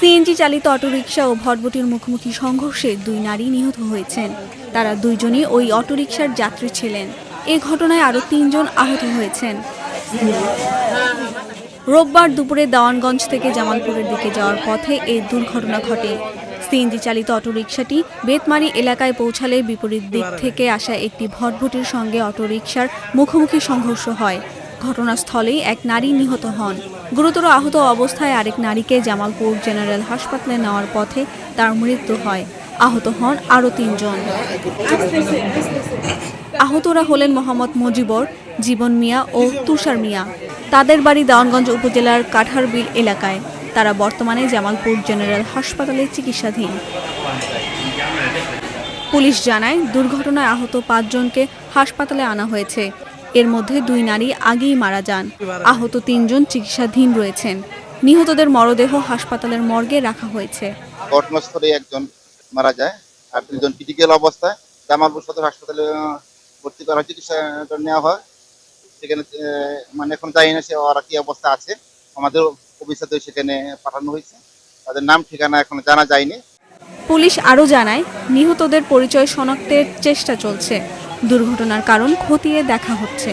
CNG চালিত autorickshaw ও ভটভটির মুখোমুখি সংঘর্ষে দুই নারী নিহত হয়েছেন। তারা দুইজনই ওই অটোরিকশার যাত্রী ছিলেন। এ ঘটনায় আরও ৩ জন আহত হয়েছেন। রোববার দুপুরে দেওয়ানগঞ্জ থেকে জামালপুরের দিকে যাওয়ার পথে এই দুর্ঘটনা ঘটে। সিএনজি চালিত অটোরিকশাটি বেতমারি এলাকায় পৌঁছালে বিপরীত দিক থেকে আসা একটি ভটভটির সঙ্গে অটোরিকশার মুখোমুখি সংঘর্ষ হয়। ঘটনাস্থলেই এক নারী নিহত হন। গুরুতর আহত অবস্থায় আরেক নারীকে জামালপুর জেনারেল হাসপাতালে নেওয়ার পথে তার মৃত্যু হয়। আহত হন আরও ৩ জন। আহতরা হলেন মোহাম্মদ মুজিবর, জীবন মিয়া ও তুষার মিয়া। তাদের বাড়ি দেওয়ানগঞ্জ উপজেলার কাঠারবিল এলাকায়। তারা বর্তমানে জামালপুর জেনারেল হাসপাতালে চিকিৎসাধীন। পুলিশ জানায়, দুর্ঘটনায় আহত ৫ জনকে হাসপাতালে আনা হয়েছে। এর মধ্যে ২ নারী আগেই মারা যান। আহত ৩ জন চিকিৎসাধীন রয়েছেন। নিহতদের মরদেহ হাসপাতালের মর্গে রাখা হয়েছে। ঘটনাস্থলে একজন মারা যায় আর ২ জন ক্রিটিক্যাল অবস্থায় জামালপুর সদর হাসপাতালে ভর্তি করা চিকিৎসা নেওয়া হয়। সেখানে মানে এখন জানি না সে ওরা কি অবস্থা আছে। আমাদের অফিসারদের সেখানে পাঠানো হয়েছে। তাদের নাম ঠিকানা এখন জানা যায়নি। পুলিশ আরও জানায়, নিহতদের পরিচয় শনাক্তের চেষ্টা চলছে। দুর্ঘটনার কারণ খতিয়ে দেখা হচ্ছে।